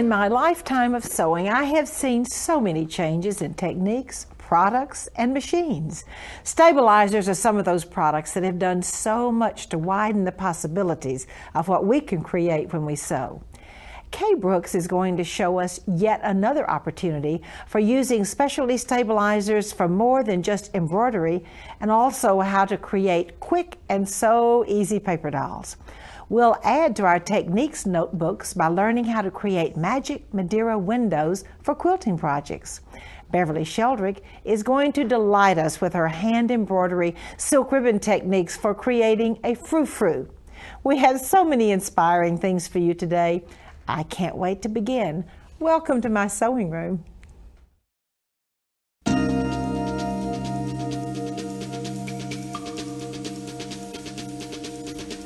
In my lifetime of sewing, I have seen so many changes in techniques, products, and machines. Stabilizers are some of those products that have done so much to widen the possibilities of what we can create when we sew. Kay Brooks is going to show us yet another opportunity for using specialty stabilizers for more than just embroidery, and also how to create quick and so easy paper dolls. We'll add to our techniques notebooks by learning how to create magic Madeira windows for quilting projects. Beverley Sheldrick is going to delight us with her hand embroidery silk ribbon techniques for creating a froufrou. We have so many inspiring things for you today. I can't wait to begin. Welcome to my sewing room.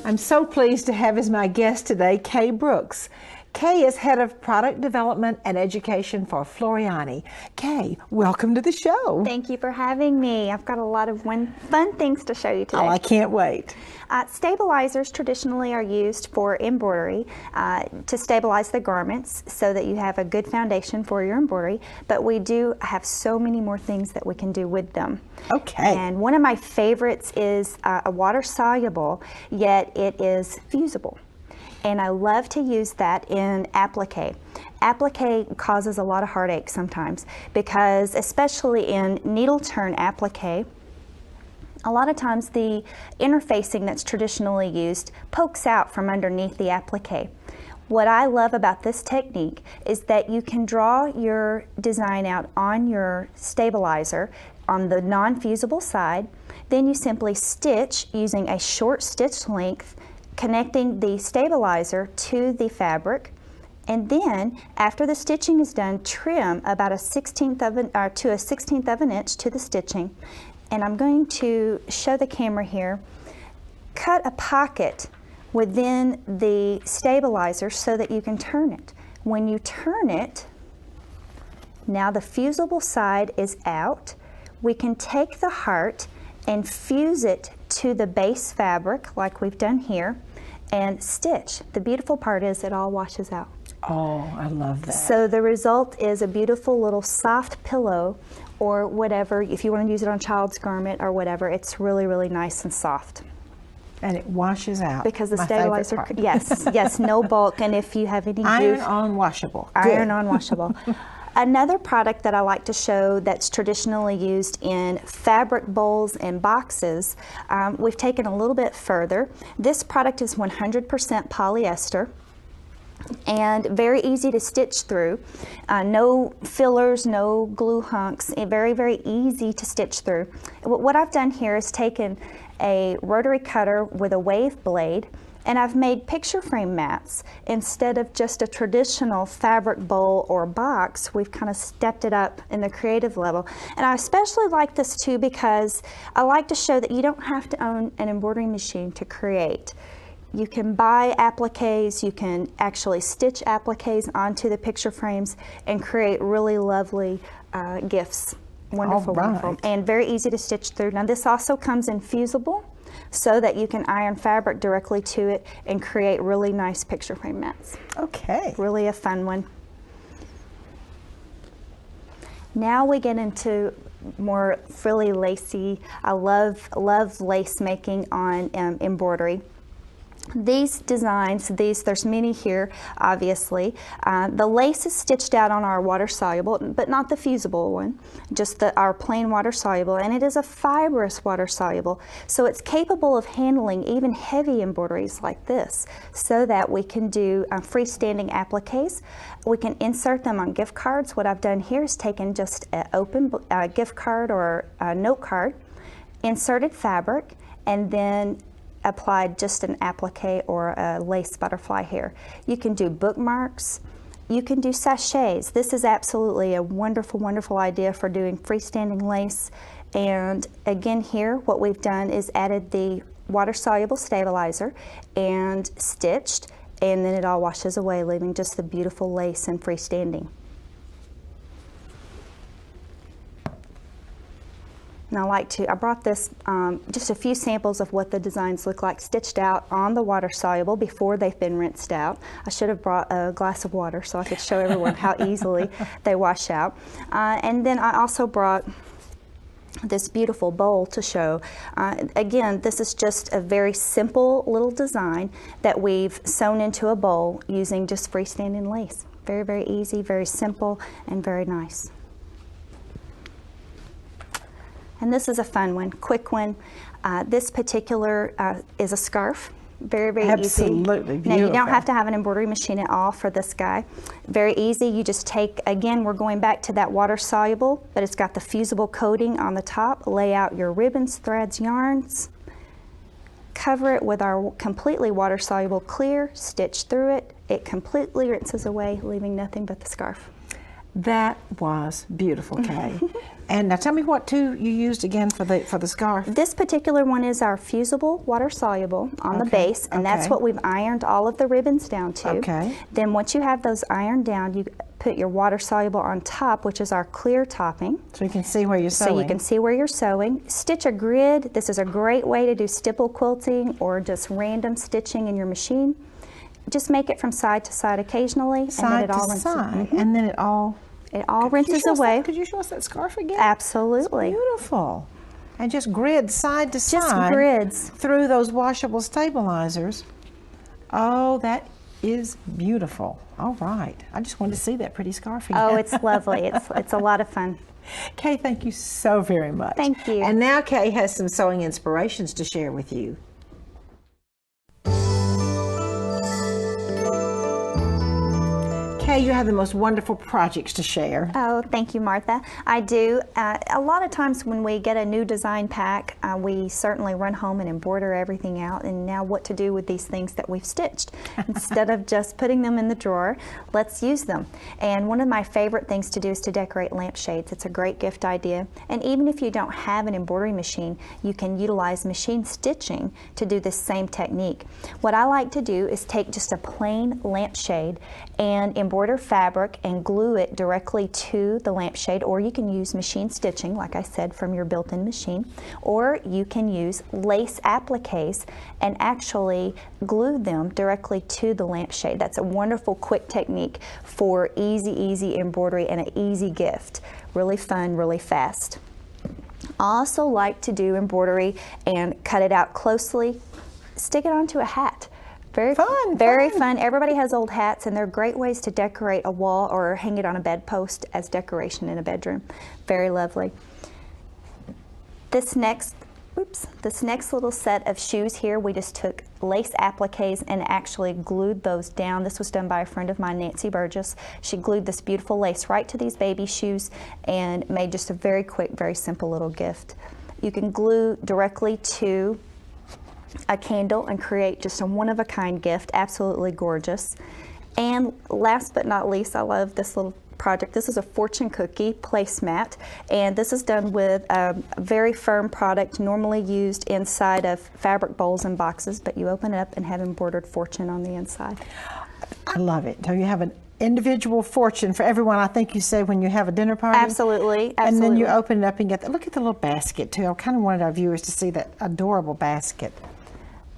I'm so pleased to have as my guest today Kay Brooks. Kay is Head of Product Development and Education for Floriani. Kay, welcome to the show. Thank you for having me. I've got a lot of fun things to show you today. Oh, I can't wait. Stabilizers traditionally are used for embroidery to stabilize the garments so that you have a good foundation for your embroidery, but we do have so many more things that we can do with them. Okay. And one of my favorites is a water-soluble, yet it is fusible. And I love to use that in applique. Applique causes a lot of heartache sometimes because, especially in needle turn applique, a lot of times the interfacing that's traditionally used pokes out from underneath the applique. What I love about this technique is that you can draw your design out on your stabilizer on the non-fusible side, then you simply stitch using a short stitch length, connecting the stabilizer to the fabric, and then after the stitching is done, trim about a 1/16 of an inch to the stitching. And I'm going to show the camera here. Cut a pocket within the stabilizer so that you can turn it. When you turn it, now the fusible side is out. We can take the heart and fuse it to the base fabric like we've done here and stitch. The beautiful part is it all washes out. Oh, I love that. So the result is a beautiful little soft pillow or whatever. If you want to use it on a child's garment or whatever, it's really, really nice and soft. And it washes out. Because the stabilizer, yes, no bulk. And if you have any iron-on washable. Iron-on washable. Another product that I like to show that's traditionally used in fabric bowls and boxes, we've taken a little bit further. This product is 100% polyester and very easy to stitch through. No fillers, no glue hunks, very, very easy to stitch through. What I've done here is taken a rotary cutter with a wave blade, and I've made picture frame mats. Instead of just a traditional fabric bowl or box, we've kind of stepped it up in the creative level. And I especially like this too because I like to show that you don't have to own an embroidery machine to create. You can buy appliques, you can actually stitch appliques onto the picture frames and create really lovely gifts. Wonderful, wonderful, and very easy to stitch through. Now this also comes in fusible, so that you can iron fabric directly to it and create really nice picture frame mats. Okay. Really a fun one. Now we get into more frilly, lacy. I love lace making on embroidery. These designs, there's many here, obviously. The lace is stitched out on our water soluble, but not the fusible one, just our plain water soluble, and it is a fibrous water soluble, so it's capable of handling even heavy embroideries like this, so that we can do freestanding appliques. We can insert them on gift cards. What I've done here is taken just an open gift card or a note card, inserted fabric, and then applied just an applique or a lace butterfly here. You can do bookmarks, you can do sachets. This is absolutely a wonderful, wonderful idea for doing freestanding lace. And again here, what we've done is added the water-soluble stabilizer and stitched, and then it all washes away, leaving just the beautiful lace and freestanding. And I brought this, just a few samples of what the designs look like stitched out on the water soluble before they've been rinsed out. I should have brought a glass of water so I could show everyone how easily they wash out. And then I also brought this beautiful bowl to show. Again, this is just a very simple little design that we've sewn into a bowl using just freestanding lace. Very, very easy, very simple, and very nice. And this is a fun one, quick one. This particular is a scarf. Very, very Absolutely easy. beautiful. Now, you don't have to have an embroidery machine at all for this guy. Very easy. You just take, again, we're going back to that water soluble, but it's got the fusible coating on the top. Lay out your ribbons, threads, yarns. Cover it with our completely water soluble clear, stitch through it. It completely rinses away, leaving nothing but the scarf. That was beautiful, Kay. And now tell me what you used again for the scarf. This particular one is our fusible water soluble on the base, and that's what we've ironed all of the ribbons down to. Okay. Then once you have those ironed down, you put your water soluble on top, which is our clear topping. So you can see where you're sewing. So you can see where you're sewing. Stitch a grid. This is a great way to do stipple quilting or just random stitching in your machine. Just make it from side to side occasionally, Side and then it all to rinses. side, and then it all Rinses away. Could you show us that scarf again? Absolutely. It's beautiful. And just grid side to side. Just grids. Through those washable stabilizers. Oh, that is beautiful. All right. I just wanted to see that pretty scarf again. Oh, it's lovely. It's a lot of fun. Kay, thank you so very much. Thank you. And now Kay has some sewing inspirations to share with you. Kay, you have the most wonderful projects to share. Oh, thank you, Martha. I do. A lot of times when we get a new design pack, we certainly run home and embroider everything out, and now what to do with these things that we've stitched. Instead of just putting them in the drawer, let's use them. And one of my favorite things to do is to decorate lampshades. It's a great gift idea. And even if you don't have an embroidery machine, you can utilize machine stitching to do this same technique. What I like to do is take just a plain lampshade and embroider fabric and glue it directly to the lampshade, or you can use machine stitching, like I said, from your built-in machine, or you can use lace appliques and actually glue them directly to the lampshade. That's a wonderful quick technique for easy embroidery and an easy gift. Really fun, really fast. I also like to do embroidery and cut it out closely, stick it onto a hat. Very fun. Everybody has old hats, and they're great ways to decorate a wall or hang it on a bedpost as decoration in a bedroom. Very lovely. This next little set of shoes here, we just took lace appliques and actually glued those down. This was done by a friend of mine, Nancy Burgess. She glued this beautiful lace right to these baby shoes and made just a very quick, very simple little gift. You can glue directly to a candle and create just a one-of-a-kind gift. Absolutely gorgeous. And last but not least, I love this little project. This is a fortune cookie placemat, and this is done with a very firm product normally used inside of fabric bowls and boxes, but you open it up and have embroidered fortune on the inside. I love it. So you have an individual fortune for everyone, I think you said, when you have a dinner party. Absolutely. And then you open it up and get that. Look at the little basket too. I kind of wanted our viewers to see that adorable basket.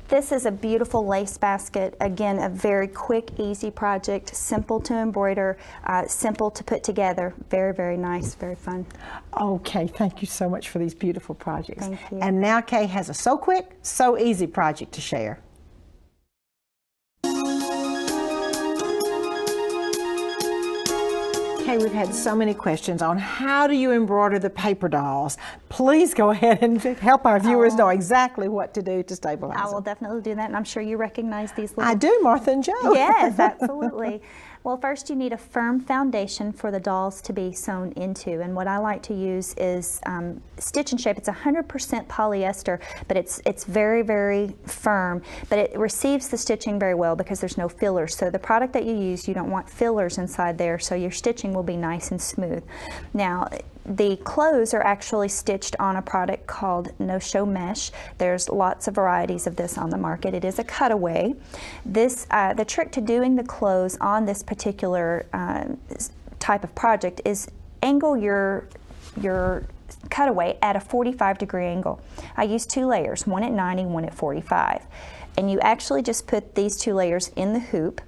This is a beautiful lace basket. Again, a very quick, easy project, simple to embroider, simple to put together. Very, very nice, very fun. Okay, thank you so much for these beautiful projects. Thank you. And now Kay has a so quick, so easy project to share. Okay, we've had so many questions on how do you embroider the paper dolls. Please go ahead and help our viewers know exactly what to do to stabilize I will them. definitely do that, and I'm sure you recognize these little... I do, Martha and Joe. Yes, absolutely. Well, first you need a firm foundation for the dolls to be sewn into, and what I like to use is Stitch and Shape. It's 100% polyester, but it's very, very firm, but it receives the stitching very well because there's no fillers. So the product that you use, you don't want fillers inside there, so your stitching will be nice and smooth. Now, the clothes are actually stitched on a product called no-show mesh. There's lots of varieties of this on the market. It is a cutaway. The trick to doing the clothes on this particular type of project is angle your cutaway at a 45-degree angle. I use 2 layers, one at 90, one at 45. And you actually just put these 2 layers in the hoop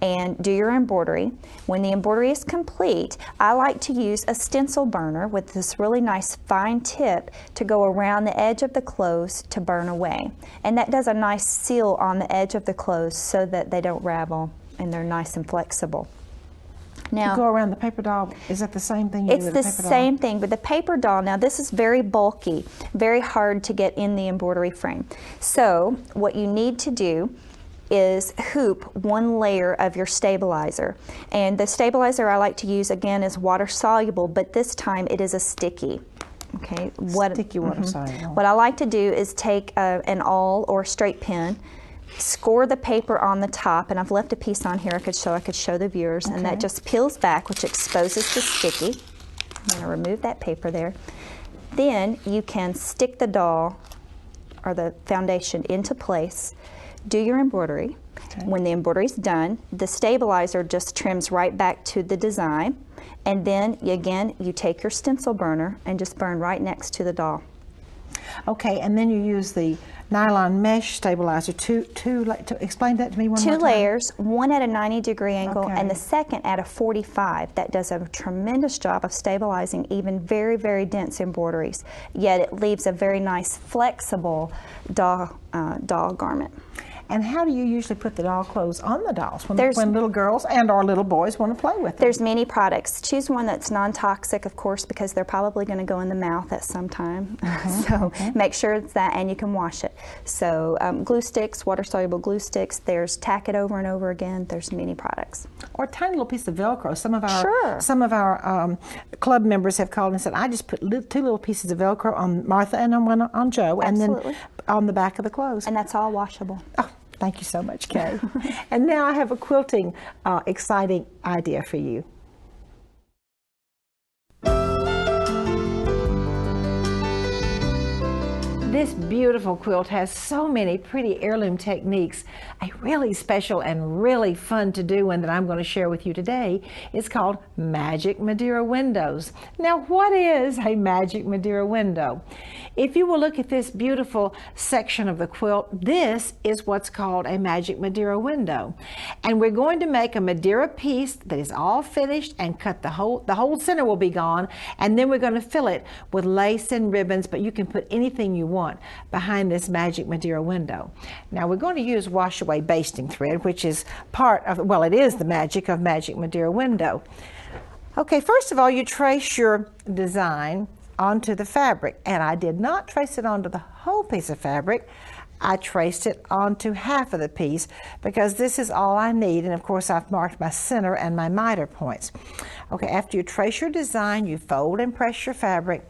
and do your embroidery. When the embroidery is complete, I like to use a stencil burner with this really nice fine tip to go around the edge of the clothes to burn away. And that does a nice seal on the edge of the clothes so that they don't ravel and they're nice and flexible. Now, you go around the paper doll, is that the same thing you do with the paper doll? It's the same thing, but the paper doll, now this is very bulky, very hard to get in the embroidery frame. So what you need to do is hoop 1 layer of your stabilizer. And the stabilizer I like to use, again, is water soluble, but this time it is a sticky. Okay, sticky water soluble. What I like to do is take an awl or a straight pin, score the paper on the top, and I've left a piece on here I could show the viewers, and that just peels back, which exposes the sticky. I'm going to remove that paper there. Then you can stick the doll or the foundation into place, do your embroidery. When the embroidery is done, the stabilizer just trims right back to the design, and then again you take your stencil burner and just burn right next to the doll. Okay, and then you use the nylon mesh stabilizer to explain that to me one more time. 2 layers, one at a 90-degree angle and the second at a 45. That does a tremendous job of stabilizing even very, very dense embroideries, yet it leaves a very nice flexible doll garment. And how do you usually put the doll clothes on the dolls when little girls and our little boys want to play with them? There's many products. Choose one that's non-toxic, of course, because they're probably going to go in the mouth at some time. So make sure it's that, and you can wash it. So glue sticks, water-soluble glue sticks. There's tack it over and over again. There's many products. Or a tiny little piece of Velcro. Some of our club members have called and said, I just put 2 little pieces of Velcro on Martha and on one on Joe, and then on the back of the clothes. And that's all washable. Oh, thank you so much, Kay. And now I have a quilting exciting idea for you. This beautiful quilt has so many pretty heirloom techniques. A really special and really fun to do one that I'm going to share with you today is called Magic Madeira Windows. Now, what is a Magic Madeira window? If you will look at this beautiful section of the quilt, this is what's called a Magic Madeira window. And we're going to make a Madeira piece that is all finished and cut the whole center will be gone, and then we're going to fill it with lace and ribbons, but you can put anything you want behind this Magic Madeira window. Now we're going to use wash away basting thread, which is part of, well, it is the magic of Magic Madeira window. Okay, first of all, you trace your design onto the fabric, and I did not trace it onto the whole piece of fabric. I traced it onto half of the piece because this is all I need, and of course I've marked my center and my miter points. Okay, after you trace your design, you fold and press your fabric.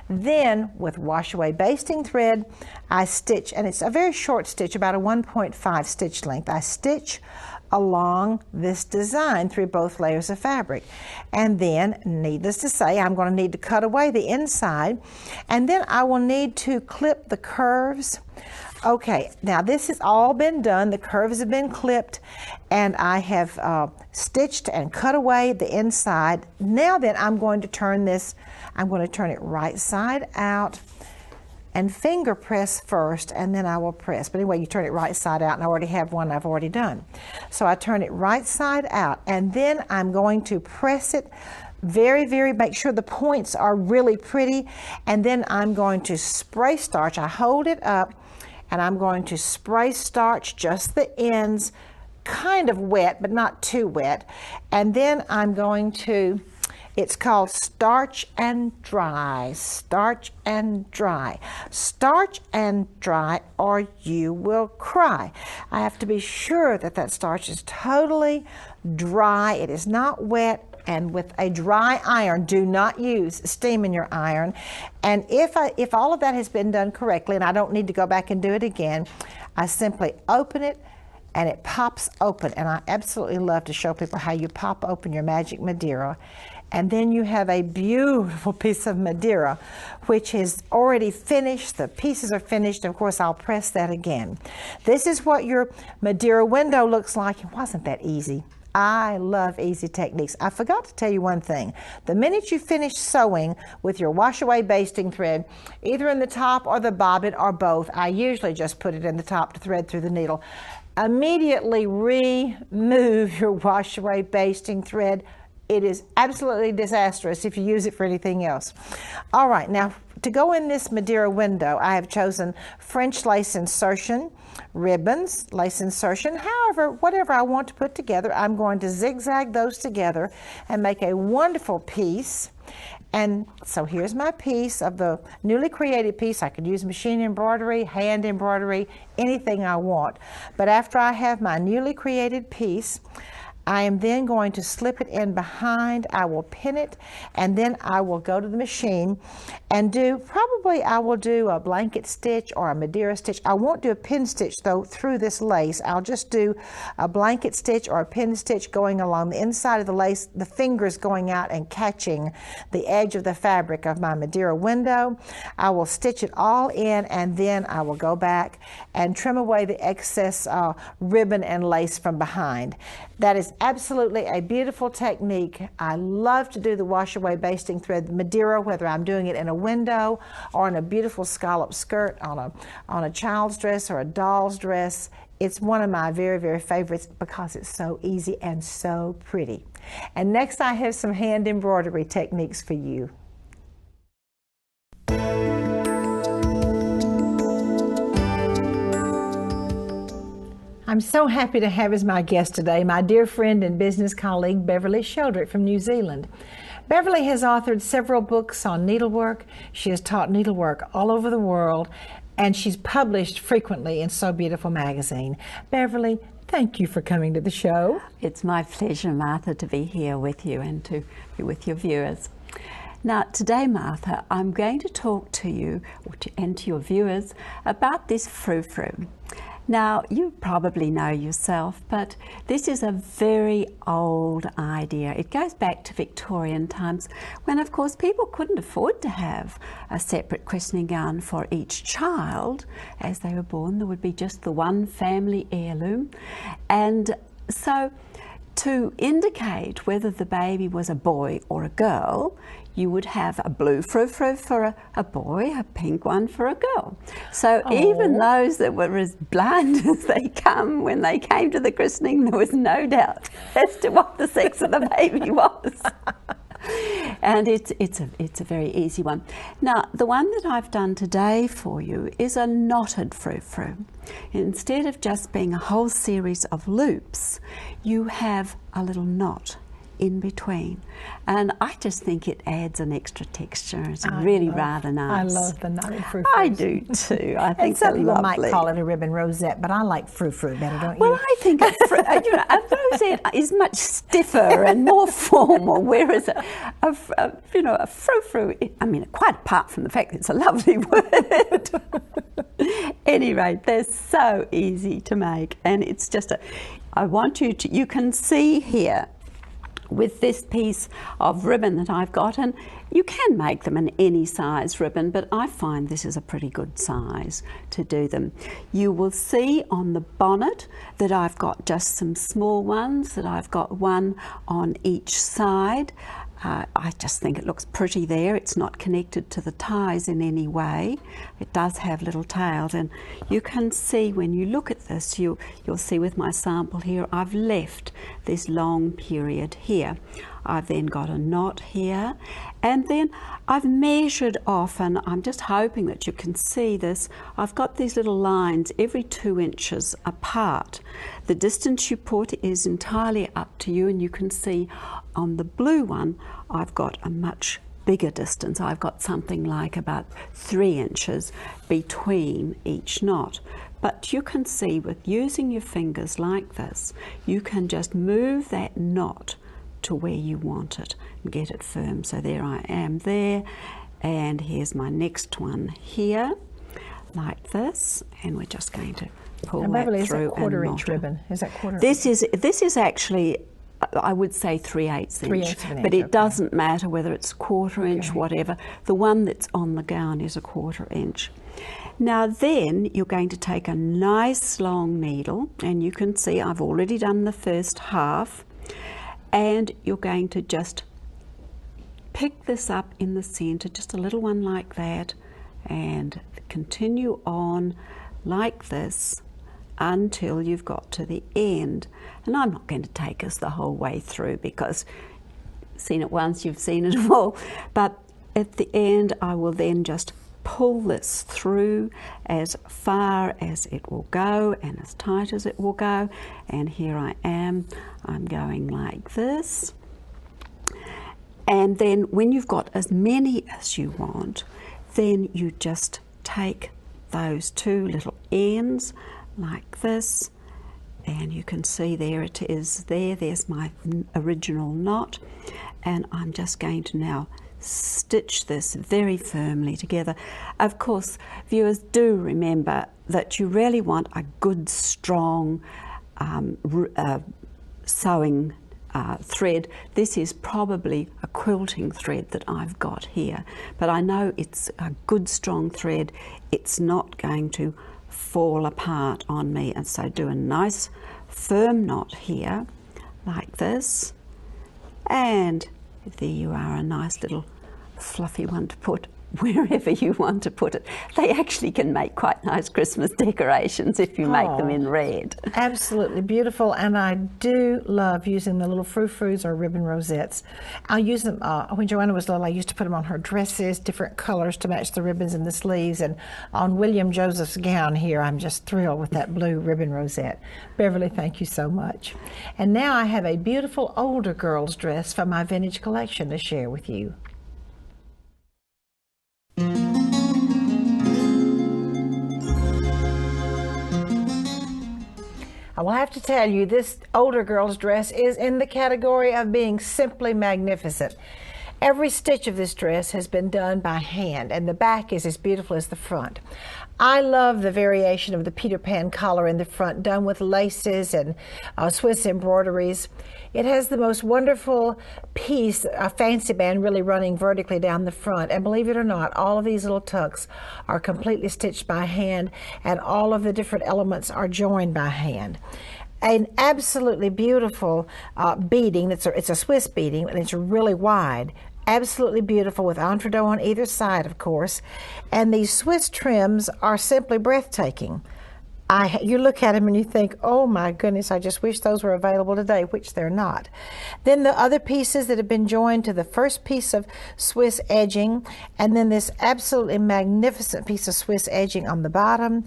Then with wash away basting thread, I stitch, and it's a very short stitch, about a 1.5 stitch length. I stitch along this design through both layers of fabric. And then, needless to say, I'm going to need to cut away the inside, and then I will need to clip the curves. Okay, now this has all been done. The curves have been clipped, and I have stitched and cut away the inside. Now then, I'm going to turn this, I'm going to turn it right side out and finger press first, and then I will press. But anyway, you turn it right side out, and I already have one I've already done. So I turn it right side out, and then I'm going to press it make sure the points are really pretty, and then I'm going to spray starch. I hold it up, and I'm going to spray starch just the ends, kind of wet, but not too wet. And then I'm going to, it's called starch and dry, starch and dry. Starch and dry, or you will cry. I have to be sure that that starch is totally dry. It is not wet. And with a dry iron, do not use steam in your iron. And if all of that has been done correctly, and I don't need to go back and do it again, I simply open it and it pops open. And I absolutely love to show people how you pop open your Magic Madeira. And then you have a beautiful piece of Madeira, which is already finished. The pieces are finished. Of course, I'll press that again. This is what your Madeira window looks like. It wasn't that easy. I love easy techniques. I forgot to tell you one thing. The minute you finish sewing with your wash away basting thread, either in the top or the bobbin or both, I usually just put it in the top to thread through the needle, immediately remove your wash away basting thread. It is absolutely disastrous if you use it for anything else. All right, now to go in this Madeira window, I have chosen French lace insertion, ribbons, lace insertion. However, whatever I want to put together, I'm going to zigzag those together and make a wonderful piece. And so here's my piece of the newly created piece. I could use machine embroidery, hand embroidery, anything I want. But after I have my newly created piece, I am then going to slip it in behind. I will pin it, and then I will go to the machine and I will do a blanket stitch or a Madeira stitch. I won't do a pin stitch though through this lace. I'll just do a blanket stitch or a pin stitch going along the inside of the lace, the fingers going out and catching the edge of the fabric of my Madeira window. I will stitch it all in, and then I will go back and trim away the excess ribbon and lace from behind. That is absolutely a beautiful technique. I love to do the wash away basting thread Madeira, whether I'm doing it in a window or in a beautiful scallop skirt on a child's dress or a doll's dress. It's one of my very, very favorites because it's so easy and so pretty. And next I have some hand embroidery techniques for you. I'm so happy to have as my guest today my dear friend and business colleague Beverley Sheldrick from New Zealand. Beverley has authored several books on needlework. She has taught needlework all over the world, and she's published frequently in So Beautiful magazine. Beverley, thank you for coming to the show. It's my pleasure, Martha, to be here with you and to be with your viewers. Now, today, Martha, I'm going to talk to you and to your viewers about this froufrou. Now, you probably know yourself, but this is a very old idea. It goes back to Victorian times when, of course, people couldn't afford to have a separate christening gown for each child. As they were born, there would be just the one family heirloom. And so, to indicate whether the baby was a boy or a girl, you would have a blue froufrou for a boy, a pink one for a girl. So even those that were as blind as they come when they came to the christening, there was no doubt as to what the sex of the baby was. And it's a very easy one. Now, the one that I've done today for you is a knotted froufrou. Instead of just being a whole series of loops, you have a little knot in between, and I just think it adds an extra texture. It's really rather nice. I love the knotted froufrous. I do too. I think some people lovely. might call it a ribbon rosette, but I like froufrou better, don't you? Well, I think a rosette is much stiffer and more formal, whereas a froufrou, I mean, quite apart from the fact that it's a lovely word. Anyway, they're so easy to make, and it's just I want you can see here with this piece of ribbon that I've got, and you can make them in any size ribbon, but I find this is a pretty good size to do them. You will see on the bonnet that I've got just some small ones, that I've got one on each side. I just think it looks pretty there. It's not connected to the ties in any way. It does have little tails, and you can see when you look at this, you'll see with my sample here, I've left this long period here. I've then got a knot here, and then I've measured off, and I'm just hoping that you can see this. I've got these little lines every 2 inches apart. The distance you put is entirely up to you, and you can see on the blue one I've got a much bigger distance. I've got something like about 3 inches between each knot. But you can see with using your fingers like this, you can just move that knot to where you want it and get it firm. So there I am there, and here's my next one here, like this, and we're just going to pull that through. Is that quarter-inch ribbon? Is that quarter? This is actually, I would say 3/8 inch, but it doesn't matter whether it's quarter inch, whatever. The one that's on the gown is a 1/4 inch. Now then you're going to take a nice long needle, and you can see I've already done the first half, And you're going to just pick this up in the center, just a little one like that, and continue on like this until you've got to the end. And I'm not going to take us the whole way through because you've seen it once, you've seen it all. But at the end, I will then just pull this through as far as it will go and as tight as it will go. And here I am, I'm going like this. And then when you've got as many as you want, then you just take those two little ends like this, and you can see there it is there. There's my original knot, and I'm just going to now stitch this very firmly together. Of course, viewers, do remember that you really want a good, strong sewing thread. This is probably a quilting thread that I've got here, but I know it's a good, strong thread. It's not going to fall apart on me, and so do a nice firm knot here like this, and there you are, a nice little fluffy one to put wherever you want to put it. They actually can make quite nice Christmas decorations if you make them in red. Absolutely beautiful, and I do love using the little frou-frous or ribbon rosettes. I'll use them, when Joanna was little, I used to put them on her dresses, different colors to match the ribbons and the sleeves, and on William Joseph's gown here, I'm just thrilled with that blue ribbon rosette. Beverly, thank you so much. And now I have a beautiful older girl's dress from my vintage collection to share with you. I will have to tell you, this older girl's dress is in the category of being simply magnificent. Every stitch of this dress has been done by hand, and the back is as beautiful as the front. I love the variation of the Peter Pan collar in the front, done with laces and Swiss embroideries. It has the most wonderful piece, a fancy band really running vertically down the front. And believe it or not, all of these little tucks are completely stitched by hand, and all of the different elements are joined by hand. An absolutely beautiful beading. It's a Swiss beading, and it's really wide. Absolutely beautiful, with entredot on either side, of course. And these Swiss trims are simply breathtaking. You look at them and you think, oh my goodness, I just wish those were available today, which they're not. Then the other pieces that have been joined to the first piece of Swiss edging, and then this absolutely magnificent piece of Swiss edging on the bottom.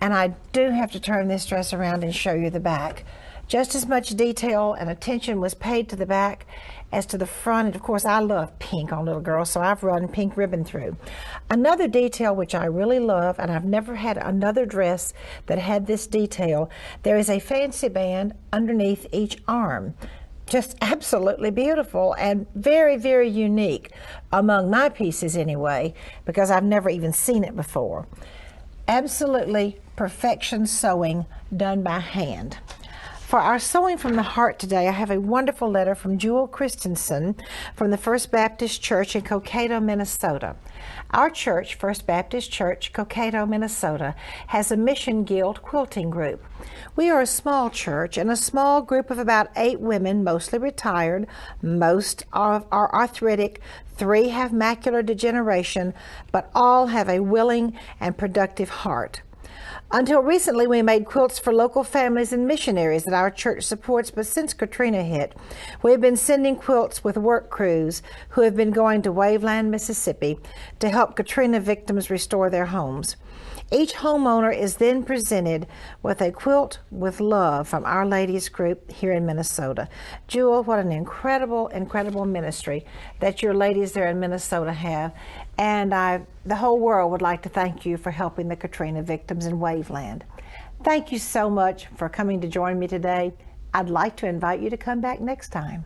And I do have to turn this dress around and show you the back. Just as much detail and attention was paid to the back as to the front. And of course, I love pink on little girls, so I've run pink ribbon through. Another detail which I really love, and I've never had another dress that had this detail, there is a fancy band underneath each arm. Just absolutely beautiful and very, very unique among my pieces anyway, because I've never even seen it before. Absolutely perfection sewing done by hand. For our Sewing from the Heart today, I have a wonderful letter from Jewel Christensen from the First Baptist Church in Cokato, Minnesota. Our church, First Baptist Church, Cokato, Minnesota, has a Mission Guild quilting group. We are a small church and a small group of about 8 women, mostly retired. Most are arthritic. 3 have macular degeneration, but all have a willing and productive heart. Until recently, we made quilts for local families and missionaries that our church supports, but since Katrina hit, we have been sending quilts with work crews who have been going to Waveland, Mississippi to help Katrina victims restore their homes. Each homeowner is then presented with a quilt with love from Our Ladies group here in Minnesota. Jewel, what an incredible, incredible ministry that your ladies there in Minnesota have. And the whole world would like to thank you for helping the Katrina victims in Waveland. Thank you so much for coming to join me today. I'd like to invite you to come back next time.